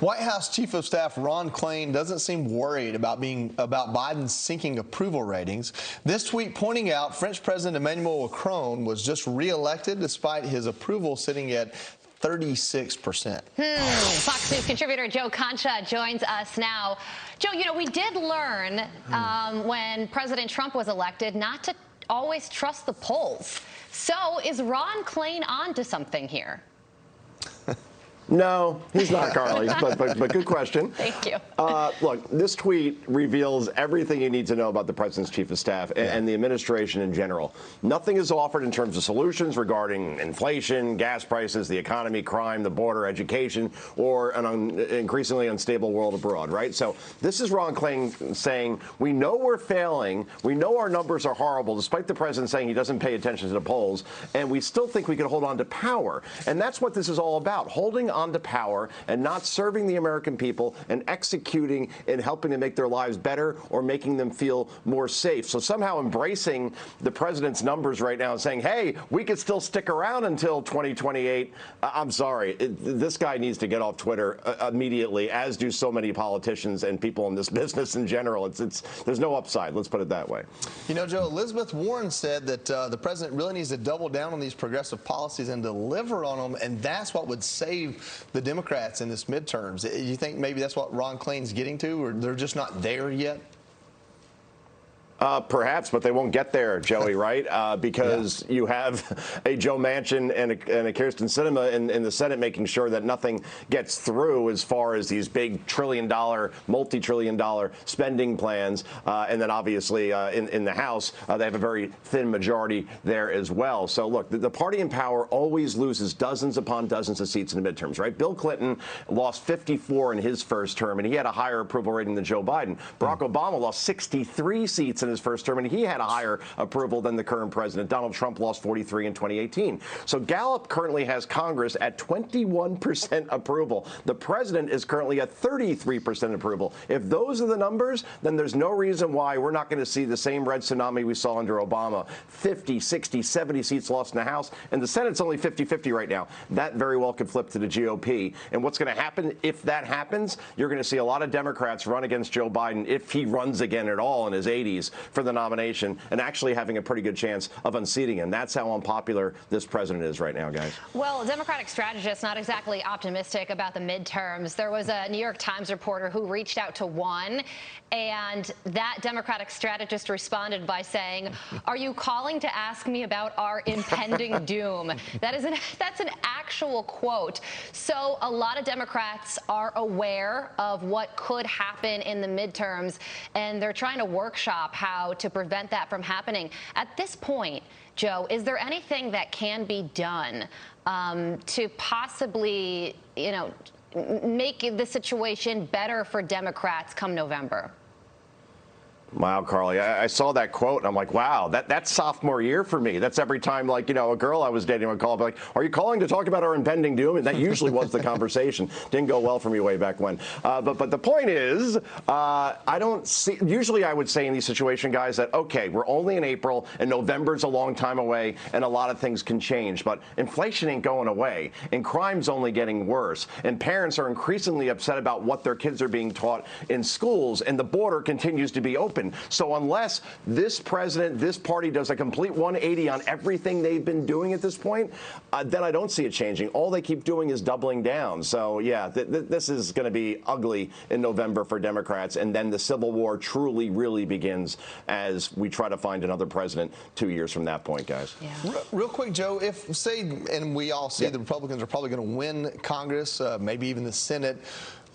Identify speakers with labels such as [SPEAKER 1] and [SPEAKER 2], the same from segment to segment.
[SPEAKER 1] White House Chief of Staff Ron Klain doesn't seem worried about Biden's sinking approval ratings. This tweet pointing out French President Emmanuel Macron was just reelected despite his approval sitting at 36%.
[SPEAKER 2] Fox News contributor Joe Concha joins us now. Joe, you know, we did learn when President Trump was elected not to always trust the polls. So is Ron Klain on to something here?
[SPEAKER 3] No, he's not, Carly, but good question.
[SPEAKER 2] Thank you.
[SPEAKER 3] Look, this tweet reveals everything you need to know about the president's chief of staff and the administration in general. Nothing is offered in terms of solutions regarding inflation, gas prices, the economy, crime, the border, education, or an increasingly unstable world abroad, right? So this is Ron Klain saying, we know we're failing, we know our numbers are horrible, despite the president saying he doesn't pay attention to the polls, and we still think we can hold on to power. And that's what this is all about, holding on to power and not serving the American people and executing and helping to make their lives better or making them feel more safe. So somehow embracing the president's numbers right now and saying, hey, we could still stick around until 2028. I'm sorry. This guy needs to get off Twitter immediately, as do so many politicians and people in this business in general. There's no upside. Let's put it that way.
[SPEAKER 1] You know, Joe, Elizabeth Warren said that the president really needs to double down on these progressive policies and deliver on them, and that's what would save the Democrats in this midterms. You think maybe that's what Ron Klain's getting to, or they're just not there yet?
[SPEAKER 3] Perhaps, but they won't get there, Joey, right? Because you have a Joe Manchin and a Kyrsten Sinema in the Senate making sure that nothing gets through as far as these big trillion-dollar, multi-trillion-dollar spending plans. And then obviously in the House, they have a very thin majority there as well. So look, the party in power always loses dozens upon dozens of seats in the midterms, right? Bill Clinton lost 54 in his first term, and he had a higher approval rating than Joe Biden. Barack Obama lost 63 seats in his first term, and he had a higher approval than the current president. Donald Trump lost 43 in 2018. So Gallup currently has Congress at 21% approval. The president is currently at 33% approval. If those are the numbers, then there's no reason why we're not going to see the same red tsunami we saw under Obama. 50, 60, 70 seats lost in the House, and the Senate's only 50-50 right now. That very well could flip to the GOP. And what's going to happen if that happens? You're going to see a lot of Democrats run against Joe Biden, if he runs again at all in his 80s, for the nomination, and actually having a pretty good chance of unseating him. That's how unpopular this president is right now, guys.
[SPEAKER 2] Well, Democratic strategists not exactly optimistic about the midterms. There was a New York Times reporter who reached out to one, and that Democratic strategist responded by saying, "Are you calling to ask me about our impending doom?" That's an actual quote. So a lot of Democrats are aware of what could happen in the midterms, and they're trying to workshop how to prevent that from happening. At this point, Joe, is there anything that can be done to possibly, you know, make the situation better for Democrats come November?
[SPEAKER 3] Wow, Carly, I saw that quote, and I'm like, wow, that's sophomore year for me. That's every time, like, you know, a girl I was dating would call, be like, are you calling to talk about our impending doom? And that usually was the conversation. Didn't go well for me way back when. But the point is, I don't see, usually I would say in these situations, guys, that, okay, we're only in April, and November's a long time away, and a lot of things can change. But inflation ain't going away, and crime's only getting worse, and parents are increasingly upset about what their kids are being taught in schools, and the border continues to be open. So unless this president, this party does a complete 180 on everything they've been doing at this point, then I don't see it changing. All they keep doing is doubling down. So, yeah, this is going to be ugly in November for Democrats. And then the Civil War truly, really begins as we try to find another president 2 years from that point, guys.
[SPEAKER 2] Yeah.
[SPEAKER 1] Real quick, Joe, if, say, and we all see the Republicans are probably going to win Congress, maybe even the Senate,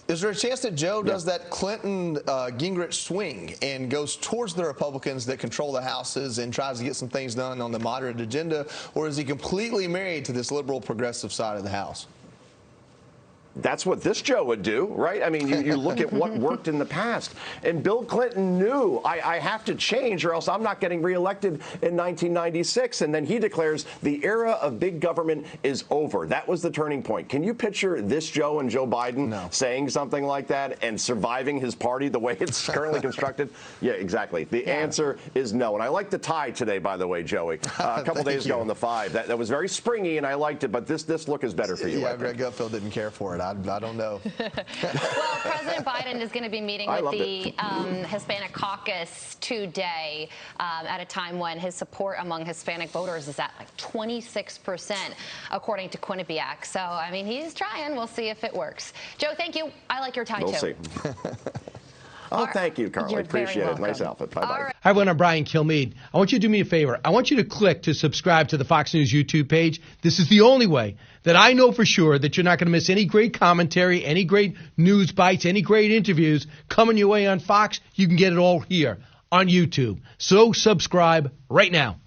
[SPEAKER 1] is there a chance that Joe does that Clinton-Gingrich swing and goes towards the Republicans that control the houses and tries to get some things done on the moderate agenda, or is he completely married to this liberal progressive side of the House?
[SPEAKER 3] That's what this Joe would do, right? I mean, you look at what worked in the past. And Bill Clinton knew, I have to change or else I'm not getting reelected in 1996. And then he declares the era of big government is over. That was the turning point. Can you picture this Joe and Joe Biden saying something like that and surviving his party the way it's currently constructed? Yeah, exactly. The answer is no. And I like the tie today, by the way, Joey. A couple days ago in the 5. That was very springy, and I liked it. But this look is better for you.
[SPEAKER 1] Yeah, Greg Gutfeld didn't care for it. I don't know.
[SPEAKER 2] Well, President Biden is going to be meeting with the Hispanic caucus today at a time when his support among Hispanic voters is at like 26%, according to Quinnipiac. So, I mean, he's trying. We'll see if it works. Joe, thank you. I like your tie, too.
[SPEAKER 3] We'll see. Oh, thank you, Carly. Appreciate it. Nice outfit. Bye-bye.
[SPEAKER 2] Right.
[SPEAKER 4] Hi, everyone. I'm Brian Kilmeade. I want you to do me a favor. I want you to click to subscribe to the Fox News YouTube page. This is the only way that I know for sure that you're not going to miss any great commentary, any great news bites, any great interviews coming your way on Fox. You can get it all here on YouTube. So subscribe right now.